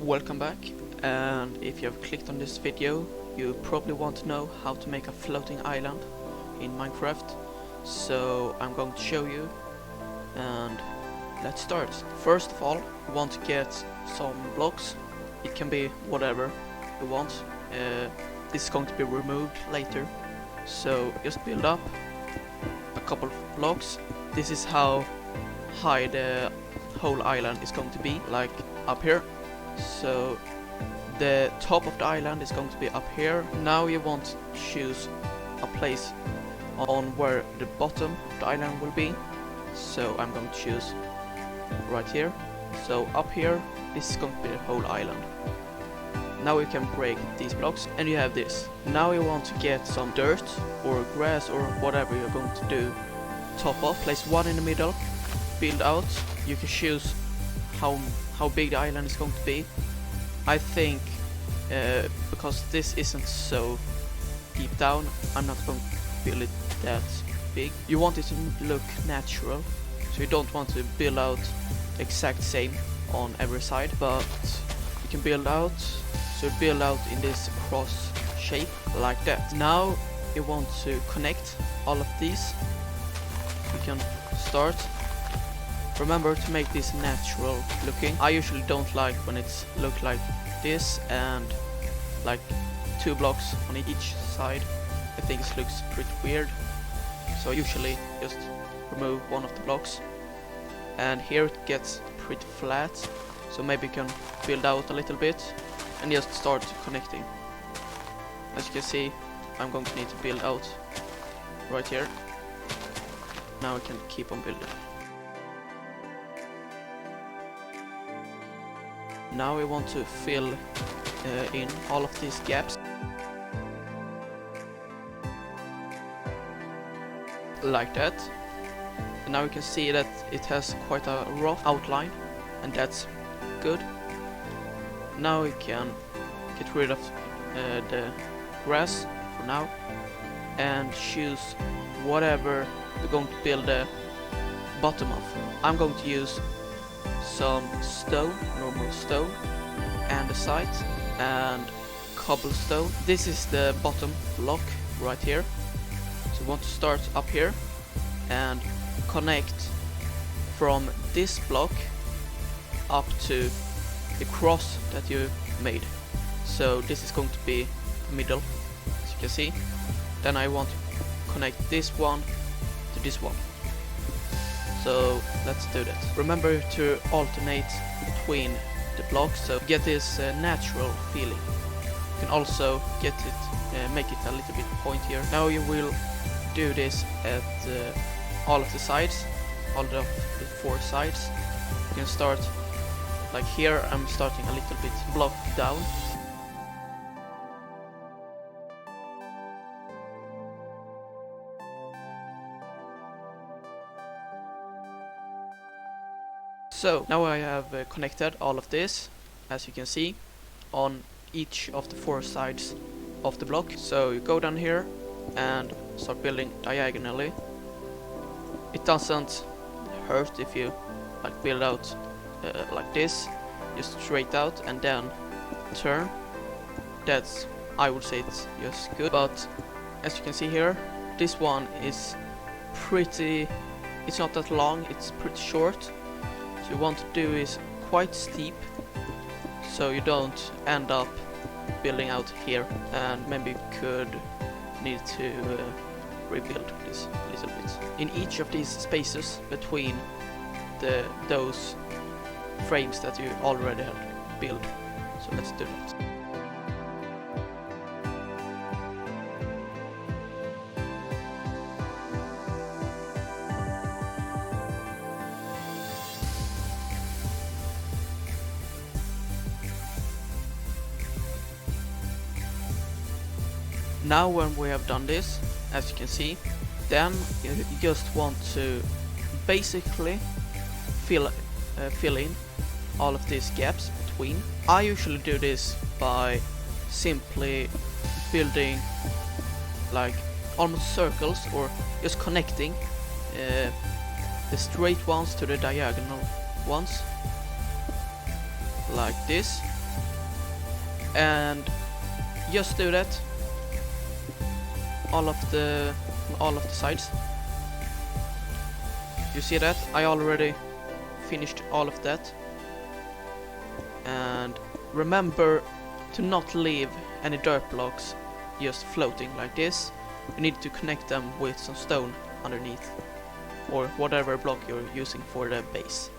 Welcome back, and if you have clicked on this video, you probably want to know how to make a floating island in Minecraft. So I'm going to show you, and let's start. First of all, you want to get some blocks. It can be whatever you want. This is going to be removed later, so just build up a couple of blocks. This is how high the whole island is going to be, like up here. So the top of the island is going to be up here. Now you want to choose a place on where the bottom of the island will be. So I'm going to choose right here. So up here, this is going to be the whole island. Now you can break these blocks and you have this. Now you want to get some dirt or grass or whatever you're going to do. Top off, place one in the middle, build out. You can choose how big the island is going to be. I think because this isn't so deep down, I'm not going to build it that big. You want it to look natural, so you don't want to build out the exact same on every side, but you can build out, so build out in this cross shape like that. Now you want to connect all of these. You can start. Remember to make this natural looking. I usually don't like when it's look like this and like two blocks on each side. I think it looks pretty weird. So I usually just remove one of the blocks. And here it gets pretty flat. So maybe you can build out a little bit and just start connecting. As you can see, I'm going to need to build out right here. Now I can keep on building. Now we want to fill in all of these gaps like that. And now you can see that it has quite a rough outline, and that's good. Now we can get rid of the grass for now and choose whatever we're going to build the bottom of. I'm going to use some stone, normal stone, and the sides, and cobblestone. This is the bottom block right here. So we want to start up here and connect from this block up to the cross that you made. So this is going to be the middle, as you can see. Then I want to connect this one to this one. So let's do that. Remember to alternate between the blocks, so get this natural feeling. You can also get it, make it a little bit pointier. Now you will do this at all of the sides, all of the four sides. You can start like here. I'm starting a little bit block down. So now I have connected all of this, as you can see, on each of the four sides of the block. So you go down here and start building diagonally. It doesn't hurt if you like build out like this, just straight out and then turn. That's, I would say, it's just good. But as you can see here, this one is pretty, it's not that long, it's pretty short. You want to do is quite steep, so you don't end up building out here, and maybe could need to rebuild this a little bit in each of these spaces between those frames that you already had built. So let's do that. Now when we have done this, as you can see, then you just want to basically fill in all of these gaps between. I usually do this by simply building like almost circles, or just connecting the straight ones to the diagonal ones like this. And just do that all of the sides. You see that? I already finished all of that. And remember to not leave any dirt blocks just floating like this. You need to connect them with some stone underneath, or whatever block you're using for the base.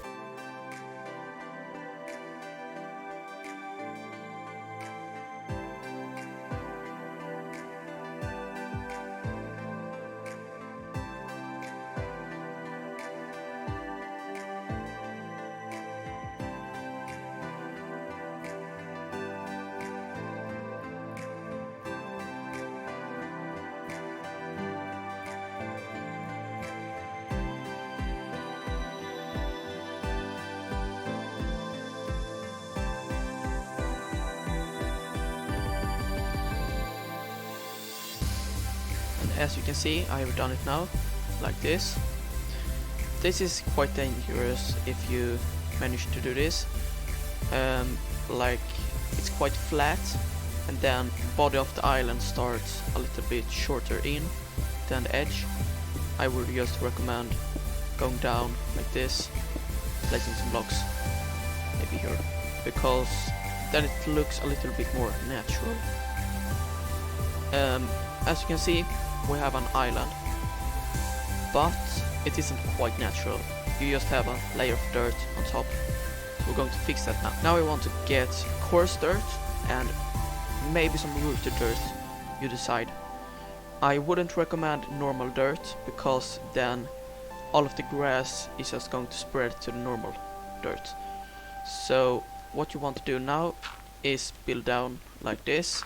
As you can see, I have done it now, like this. This is quite dangerous if you manage to do this. Like, it's quite flat, and then the body of the island starts a little bit shorter in than the edge. I would just recommend going down like this, placing some blocks, maybe here, because then it looks a little bit more natural. As you can see, we have an island, but it isn't quite natural. You just have a layer of dirt on top. So we're going to fix that now. Now we want to get coarse dirt and maybe some rooted dirt, you decide. I wouldn't recommend normal dirt, because then all of the grass is just going to spread to the normal dirt. So what you want to do now is build down like this,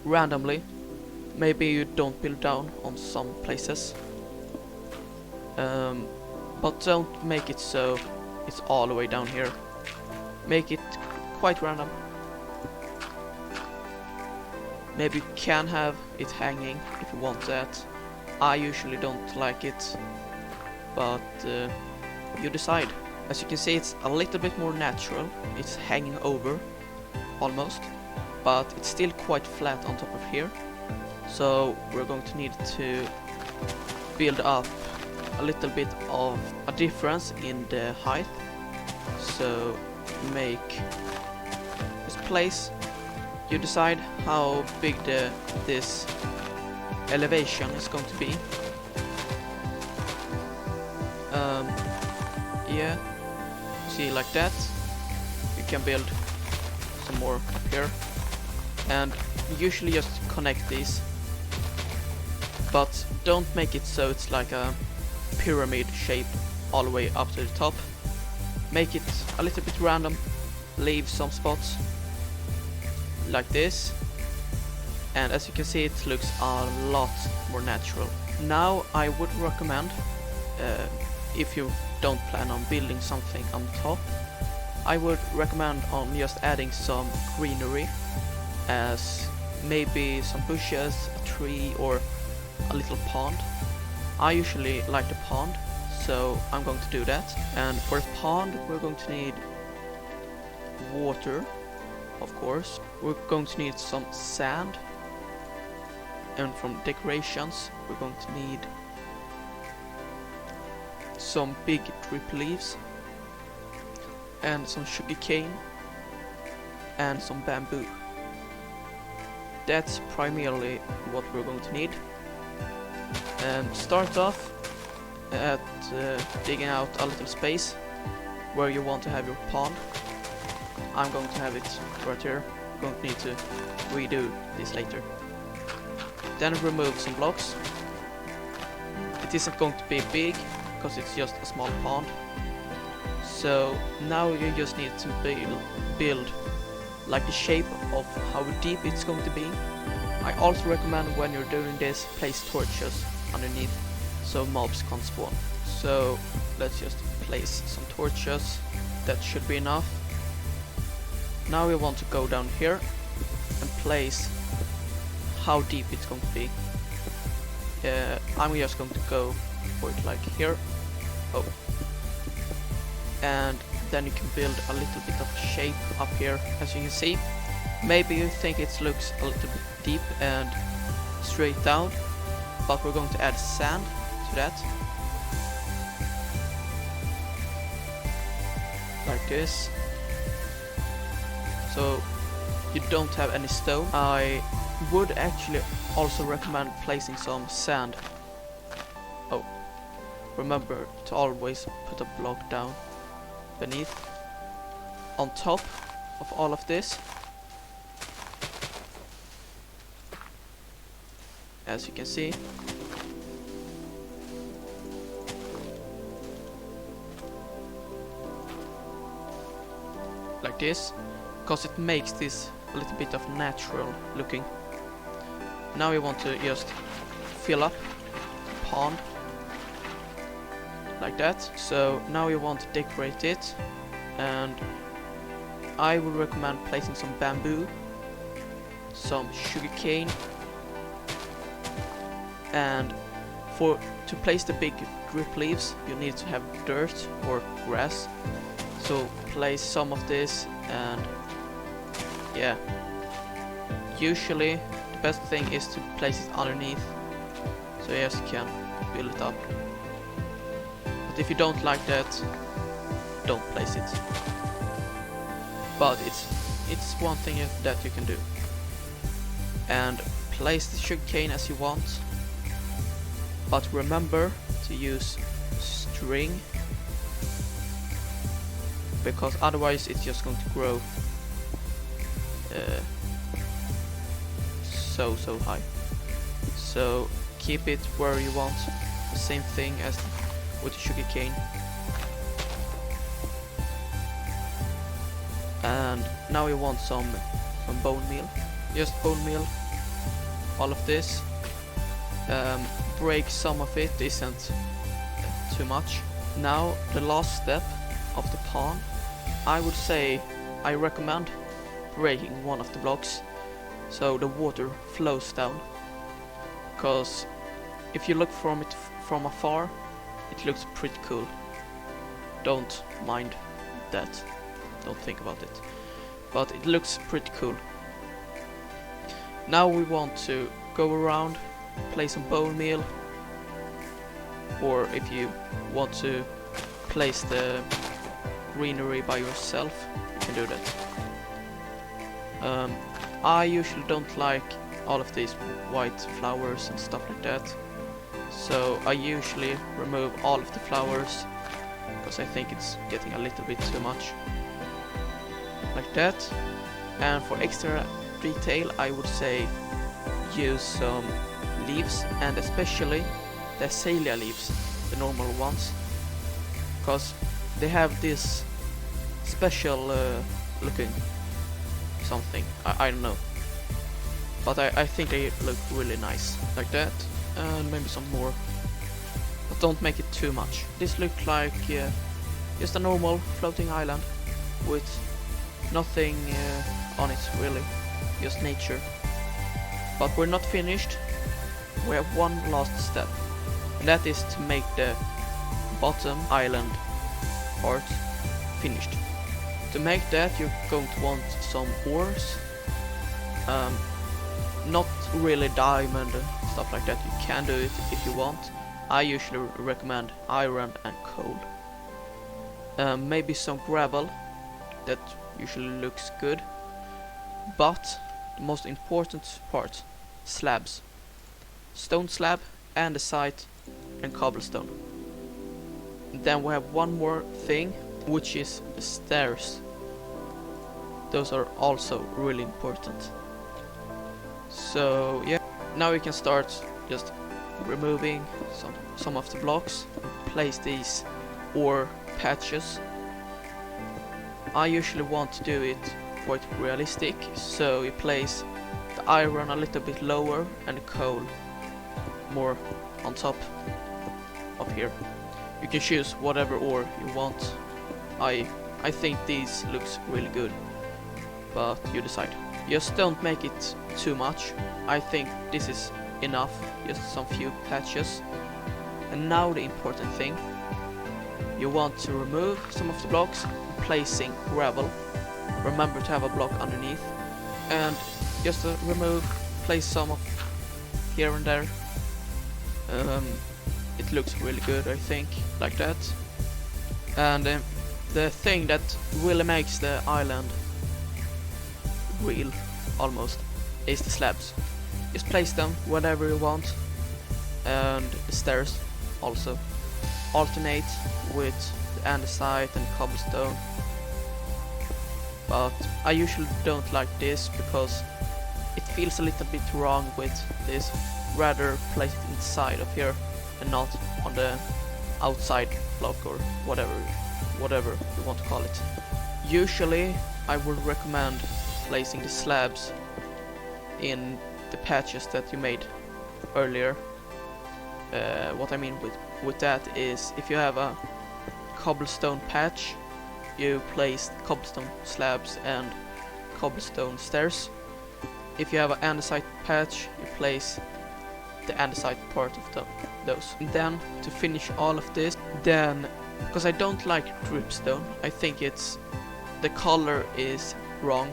randomly. Maybe you don't build down on some places, but don't make it so it's all the way down here. Make it quite random. Maybe you can have it hanging if you want that. I usually don't like it, but you decide. As you can see, it's a little bit more natural. It's hanging over, almost, but it's still quite flat on top of here. So we're going to need to build up a little bit of a difference in the height. So make this place. You decide how big this elevation is going to be. Yeah, see, like that. You can build some more up here, and usually just connect these. But don't make it so it's like a pyramid shape all the way up to the top. Make it a little bit random. Leave some spots like this. And as you can see, it looks a lot more natural. Now I would recommend, if you don't plan on building something on top, I would recommend on just adding some greenery, as maybe some bushes, a tree, or a little pond. I usually like the pond, so I'm going to do that. And for the pond, we're going to need water, of course. We're going to need some sand, and from decorations, we're going to need some big drip leaves, and some sugar cane, and some bamboo. That's primarily what we're going to need. Start off at digging out a little space where you want to have your pond. I'm going to have it right here. I'm going to need to redo this later. Then remove some blocks. It isn't going to be big because it's just a small pond. So now you just need to build like the shape of how deep it's going to be. I also recommend when you're doing this, place torches underneath so mobs can't spawn. So let's just place some torches. That should be enough. Now we want to go down here and place how deep it's going to be. I'm just going to go for it like here. Oh. And then you can build a little bit of shape up here, as you can see. Maybe you think it looks a little bit deep and straight down, but we're going to add sand to that. Like this. So you don't have any stone. I would actually also recommend placing some sand. Oh, remember to always put a block down beneath, on top of all of this. As you can see. Like this, because it makes this a little bit of natural looking. Now we want to just fill up the pond like that. So now we want to decorate it, and I would recommend placing some bamboo, some sugarcane, and to place the big drip leaves you need to have dirt or grass. So place some of this, and yeah, usually the best thing is to place it underneath, so yes, you can build it up. But if you don't like that, don't place it. But it's one thing that you can do. And place the sugarcane as you want, but remember to use string, because otherwise it's just going to grow so high. So keep it where you want, the same thing as with the sugarcane. And now we want some bone meal. Just bone meal all of this. Break some of it, isn't too much. Now the last step of the pond, I would say I recommend breaking one of the blocks so the water flows down, because if you look from it from afar it looks pretty cool. Don't mind that, don't think about it, but it looks pretty cool. Now we want to go around, place some bone meal, or if you want to place the greenery by yourself, you can do that. I usually don't like all of these white flowers and stuff like that, so I usually remove all of the flowers because I think it's getting a little bit too much. Like that. And for extra detail I would say use some leaves, and especially the azalea leaves, the normal ones, because they have this special looking something, I don't know, but I think they look really nice like that. And maybe some more, but don't make it too much. This looks like just a normal floating island with nothing on it really, just nature. But we're not finished, we have one last step, and that is to make the bottom island part finished. To make that you're going to want some ores, not really diamond and stuff like that, you can do it if you want. I usually recommend iron and coal. Maybe some gravel, that usually looks good, but the most important part, slabs. Stone slab, andesite and cobblestone. Then we have one more thing, which is the stairs. Those are also really important. So yeah, now we can start just removing some of the blocks, place these ore patches. I usually want to do it quite realistic, so you place the iron a little bit lower and the coal more on top up here. You can choose whatever ore you want. I think these looks really good, but you decide. Just don't make it too much. I think this is enough, just some few patches. And now the important thing, you want to remove some of the blocks, placing gravel, remember to have a block underneath, and just place some of here and there. It looks really good, I think, like that. And the thing that really makes the island real, almost, is the slabs. Just place them wherever you want, and the stairs also alternate with the andesite and cobblestone. But I usually don't like this because it feels a little bit wrong with this. Rather place it inside of here and not on the outside block or whatever you want to call it. Usually I would recommend placing the slabs in the patches that you made earlier. What I mean with that is, if you have a cobblestone patch, you place cobblestone slabs and cobblestone stairs. If you have an andesite patch, you place the andesite part of those. And then to finish all of this, then, because I don't like dripstone, I think it's the color is wrong.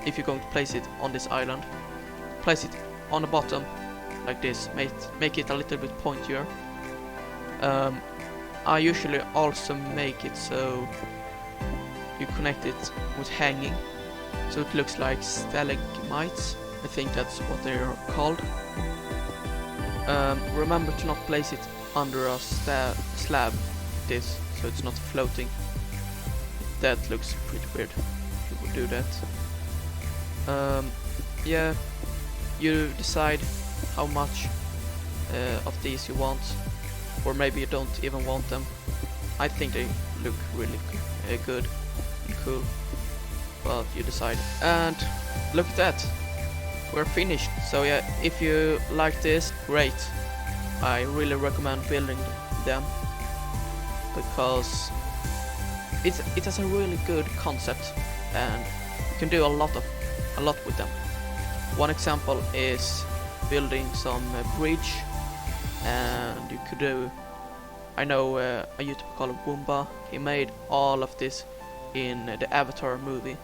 If you're going to place it on this island, place it on the bottom like this, make it a little bit pointier. I usually also make it so you connect it with hanging, so it looks like stalagmites. I think that's what they are called. Remember to not place it under a slab, this, so it's not floating. That looks pretty weird if you would do that. Yeah, you decide how much of these you want, or maybe you don't even want them. I think they look really good and cool, but you decide. And look at that, we're finished. So yeah, if you like this, great. I really recommend building them because it has a really good concept and you can do a lot with them. One example is building some bridge, and you could do, I know a YouTuber called Woomba, he made all of this in the Avatar movie,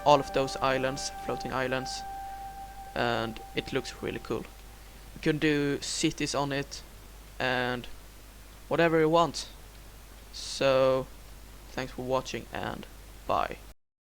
all of those islands, floating islands, and it looks really cool. You can do cities on it and whatever you want. So thanks for watching and bye.